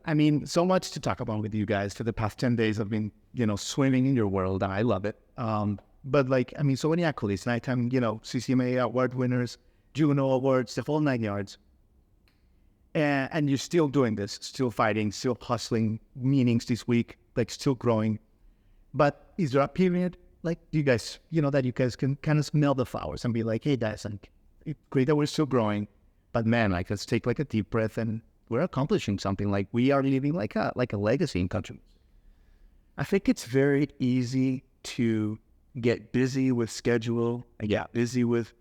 I mean, so much to talk about with you guys. For the past 10 days, I've been, swimming in your world, and I love it. But like, I mean, so many accolades, nighttime, CCMA award winners, Juno Awards, the whole 9 yards. And you're still doing this, still fighting, still hustling, meetings this week, like still growing. But is there a period, like, you guys, that you guys can kind of smell the flowers and be like, hey, guys, like, it's great that we're still growing, but man, like, let's take like a deep breath, and we're accomplishing something. Like, we are leaving like a legacy in country. I think it's very easy to get busy with schedule and get busy with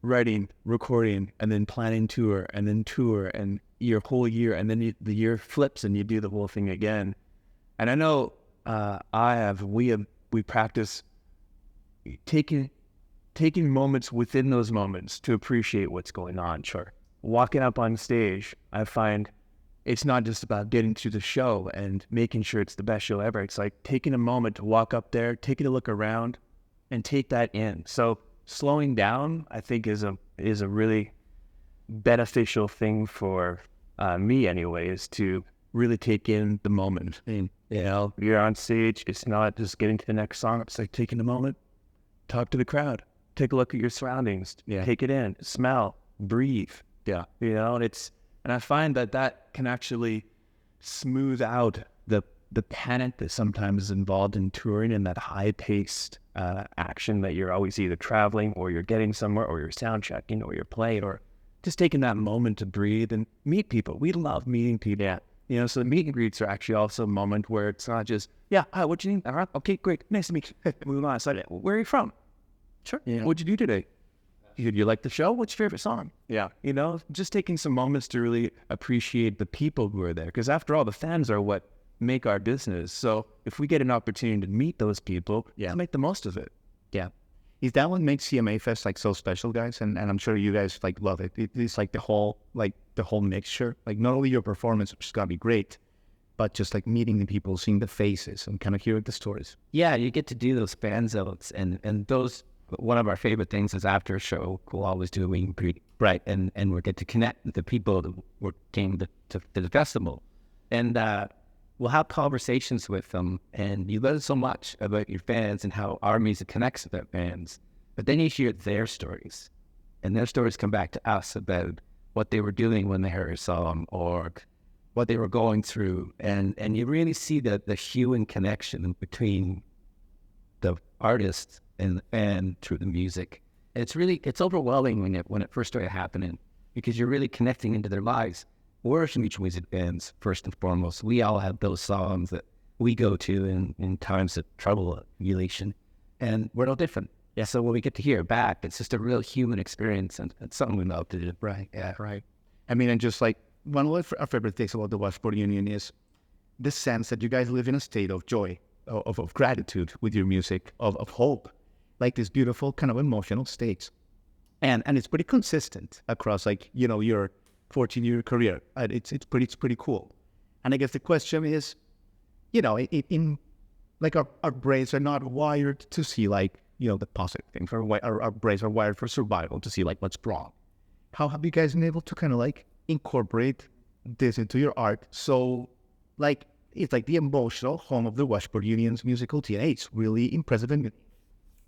writing, recording, and then planning tour, and your whole year, and then the year flips and you do the whole thing again. And I know we practice taking moments within those moments to appreciate what's going on. Sure. Walking up on stage, I find it's not just about getting through the show and making sure it's the best show ever. It's like taking a moment to walk up there, taking a look around, and take that in. So slowing down, I think, is a really beneficial thing for me anyway, is to really take in the moment. And, you're on stage, it's not just getting to the next song, it's like taking a moment, talk to the crowd, take a look at your surroundings, take it in, smell, breathe. Yeah. And I find that can actually smooth out the panic that sometimes is involved in touring, and that high-paced action that you're always either traveling, or you're getting somewhere, or you're sound checking, or you're playing, or just taking that moment to breathe and meet people. We love meeting people. Yeah. So the meet and greets are actually also a moment where it's not just, hi, what you need? All right, okay, great, nice to meet you. Move on. So, where are you from? Sure. Yeah. What'd you do today? Did you like the show? What's your favorite song? Yeah. Just taking some moments to really appreciate the people who are there. Because after all, the fans are what make our business. So if we get an opportunity to meet those people, let's make the most of it. Yeah. Is that what makes CMA Fest like so special, guys? And I'm sure you guys like love it. It's like the whole mixture. Like, not only your performance, which is gonna be great, but just like meeting the people, seeing the faces, and kind of hearing the stories. Yeah, you get to do those fan zones, and those. One of our favorite things is after a show, we'll always do a meet and greet, right? And we get to connect with the people that came to the festival, and we'll have conversations with them. And you learn so much about your fans and how our music connects with their fans. But then you hear their stories, and their stories come back to us about what they were doing when they heard a song, or what they were going through, and you really see the human connection between the artist and the fan through the music. It's overwhelming when it first started happening, because you're really connecting into their lives. We're huge music fans, first and foremost. We all have those songs that we go to in times of trouble, elation, and we're no different. Yeah. So when we get to hear it back, it's just a real human experience, and it's something we love to do. Right. Yeah. Right. I mean, and just like one of our favorite things about the Washboard Union is the sense that you guys live in a state of joy, of gratitude with your music, of hope, like this beautiful kind of emotional states. And it's pretty consistent across your 14-year career. It's pretty cool. And I guess the question is, in like our brains are not wired to see the positive things. Our brains are wired for survival, to see like what's wrong. How have you guys been able to kind of like incorporate this into your art? So like, it's like the emotional home of the Washboard Union's musical DNA. It's really impressive. And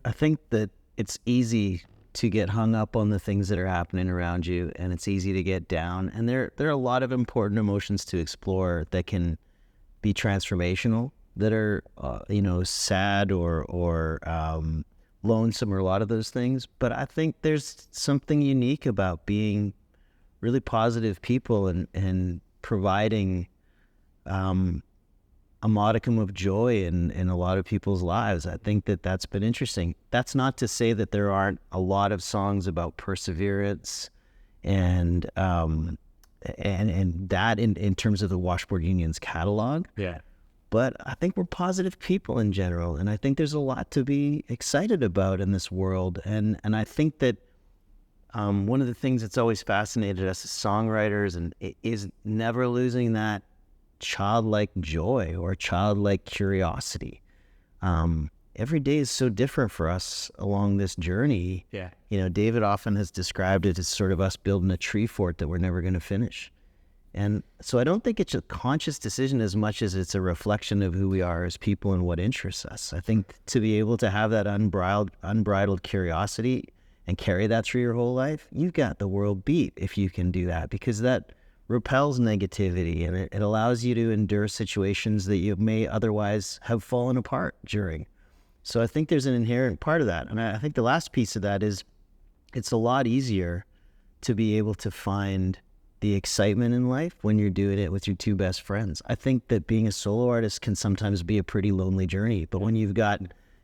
I think that it's easy to get hung up on the things that are happening around you, and it's easy to get down. And there are a lot of important emotions to explore that can be transformational, that are sad or lonesome, or a lot of those things. But I think there's something unique about being really positive people and providing a modicum of joy in a lot of people's lives. I think that's been interesting. That's not to say that there aren't a lot of songs about perseverance and that in terms of the Washboard Union's catalog. Yeah. But I think we're positive people in general, and I think there's a lot to be excited about in this world. And I think that one of the things that's always fascinated us as songwriters is never losing that childlike joy or childlike curiosity. Every day is so different for us along this journey. Yeah. David often has described it as sort of us building a tree fort that we're never going to finish. And so I don't think it's a conscious decision as much as it's a reflection of who we are as people and what interests us. I think to be able to have that unbridled curiosity and carry that through your whole life, you've got the world beat if you can do that, because that repels negativity and it allows you to endure situations that you may otherwise have fallen apart during. So I think there's an inherent part of that. And I think the last piece of that is it's a lot easier to be able to find the excitement in life when you're doing it with your two best friends. I think that being a solo artist can sometimes be a pretty lonely journey, but when you've got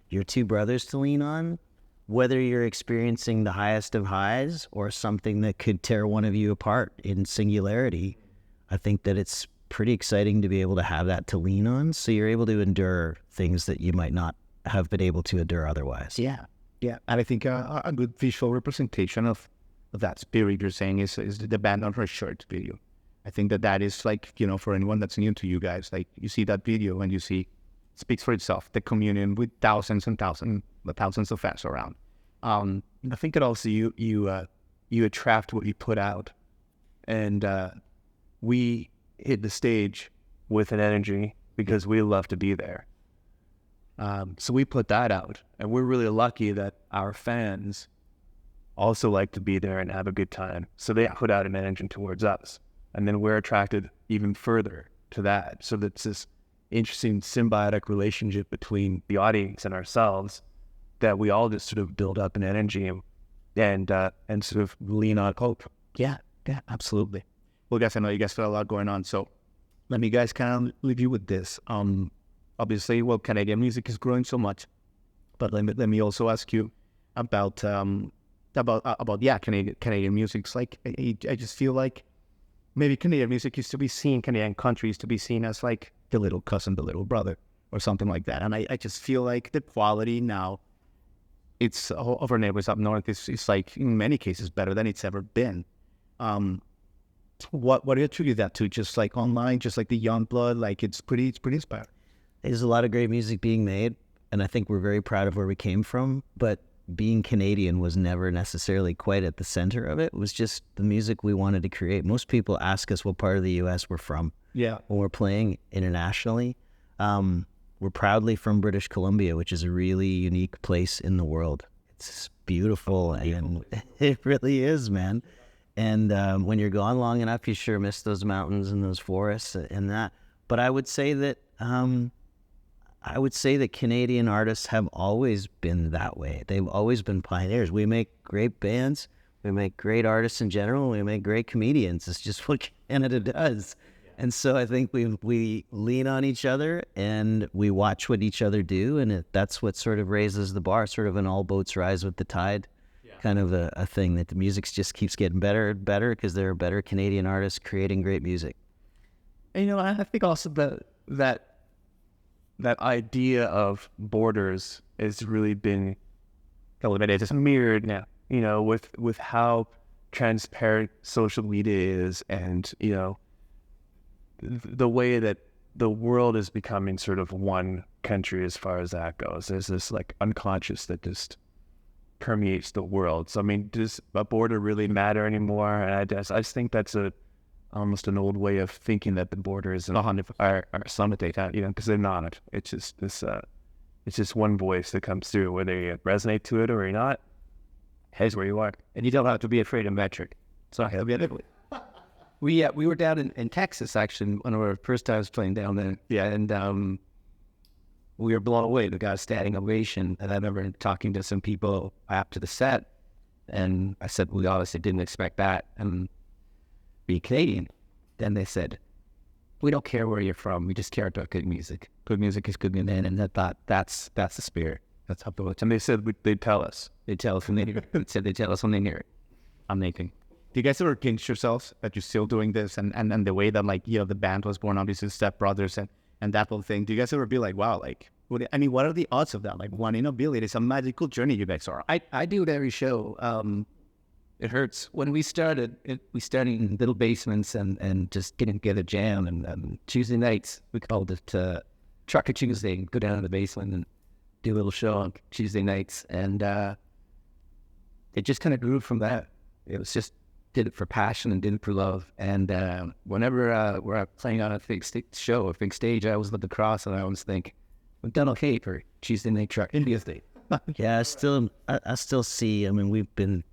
your two brothers to lean on, whether you're experiencing the highest of highs or something that could tear one of you apart in singularity, I think that it's pretty exciting to be able to have that to lean on, so you're able to endure things that you might not have been able to endure otherwise. Yeah. And I think a good visual representation of that spirit you're saying is the band on her shirt video. I think that is like, for anyone that's new to you guys, like you see that video and you see, it speaks for itself, the communion with thousands and thousands of fans around. I think it also, you attract what you put out. And we hit the stage with an energy because we love to be there. So we put that out, and we're really lucky that our fans also like to be there and have a good time. So they put out an energy towards us, and then we're attracted even further to that. So that's this interesting symbiotic relationship between the audience and ourselves that we all just sort of build up an energy and sort of lean on hope. Yeah, absolutely. Well, guys, I know you guys got a lot going on, so let me guys kind of leave you with this. Obviously, Canadian music is growing so much, but let me also ask you about Canadian music. It's like I just feel like maybe Canadian music Canadian country used to be seen as like the little cousin, the little brother, or something like that. And I just feel like the quality now, it's of our neighbors up north, it's like in many cases better than it's ever been. What do you attribute that to? Just like online, just like the young blood, like it's pretty inspiring. There's a lot of great music being made, and I think we're very proud of where we came from, but being Canadian was never necessarily quite at the center of it. It was just the music we wanted to create. Most people ask us what part of the U.S. we're from. Yeah. When we're playing internationally. We're proudly from British Columbia, which is a really unique place in the world. It's beautiful, and it really is, man. And when you're gone long enough, you sure miss those mountains and those forests and that. But I would say that Canadian artists have always been that way. They've always been pioneers. We make great bands. We make great artists in general. We make great comedians. It's just what Canada does. And so I think we lean on each other and we watch what each other do. And that's what sort of raises the bar, sort of an all boats rise with the tide kind of a thing, that the music just keeps getting better and better because there are better Canadian artists creating great music. And, I think also that idea of borders has really been elevated. It's mirrored now, with how transparent social media is, and, the way that the world is becoming sort of one country as far as that goes. There's this like unconscious that just permeates the world. So, I mean, does a border really matter anymore? And I just think that's almost an old way of thinking that the borders are some data, because they're not. It's just this, it's just one voice that comes through, whether you resonate to it or you're not. Here's where you are, and you don't have to be afraid of metric. So we were down in Texas, actually, one of our first times playing down there. Yeah, and we were blown away. We got a standing ovation, and I remember talking to some people after the set, and I said, we obviously didn't expect that, and be Canadian. Then they said, we don't care where you're from, we just care about good music. Good music is good music, and I thought that's the spirit. That's how it was. And they said they'd tell us. They tell us when they hear it. They said they tell us when they hear it. Amazing. Do you guys ever pinch yourselves that you're still doing this, and the way that, like, the band was born, obviously Step Brothers and that whole thing? Do you guys ever be like, wow, like, what are the odds of that? Like, one in a billion. It's a magical journey you guys are on. I do it every show. It hurts. When we started, we started in little basements and just getting together, jam, and Tuesday nights, we called it Trucker Tuesday, go down to the basement and do a little show on Tuesday nights. And it just kind of grew from that. It was just did it for passion and did it for love. And whenever we're playing on a big show, a big stage, I always look across and I always think, we've done okay for Tuesday Night Truck India State. Yeah, I still see. I mean, we've been,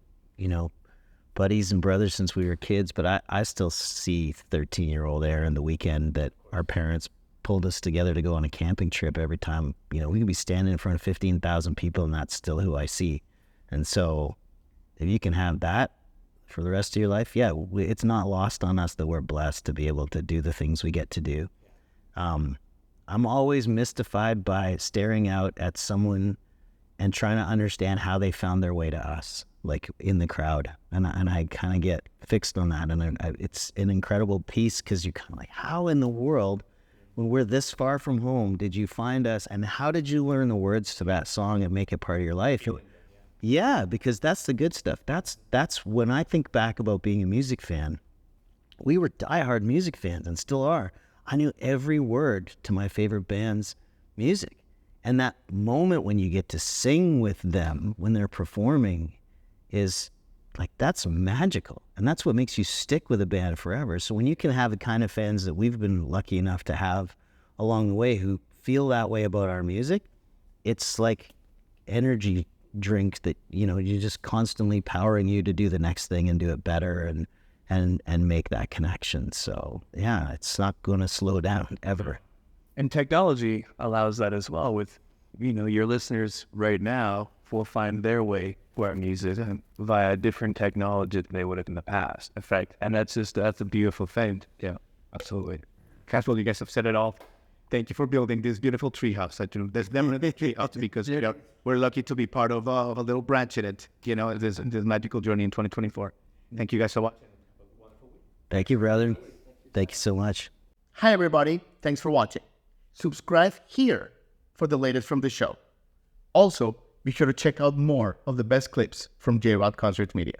buddies and brothers since we were kids, but I still see 13-year-old Aaron the weekend that our parents pulled us together to go on a camping trip every time. We could be standing in front of 15,000 people, and that's still who I see. And so, if you can have that for the rest of your life, yeah, it's not lost on us that we're blessed to be able to do the things we get to do. I'm always mystified by staring out at someone and trying to understand how they found their way to us, like in the crowd. And I kind of get fixed on that. And it's an incredible piece because you're kind of like, how in the world, when we're this far from home, did you find us? And how did you learn the words to that song and make it part of your life? Yeah, because that's the good stuff. That's when I think back about being a music fan, we were diehard music fans and still are. I knew every word to my favorite band's music. And that moment when you get to sing with them when they're performing is like, that's magical. And that's what makes you stick with a band forever. So when you can have the kind of fans that we've been lucky enough to have along the way who feel that way about our music, it's like energy drink that, you're just constantly powering you to do the next thing and do it better and make that connection. So yeah, it's not going to slow down ever. And technology allows that as well with, your listeners right now will find their way to our music via different technology than they would have in the past. In fact, and that's a beautiful thing. Yeah, absolutely. Caswell, you guys have said it all. Thank you for building this beautiful treehouse. There's definitely a treehouse because we're lucky to be part of a little branch in it, this magical journey in 2024. Thank you guys so much. Thank you, brother. Thank you so much. Hi, everybody. Thanks for watching. Subscribe here for the latest from the show. Also, be sure to check out more of the best clips from J-Rod Concert Media.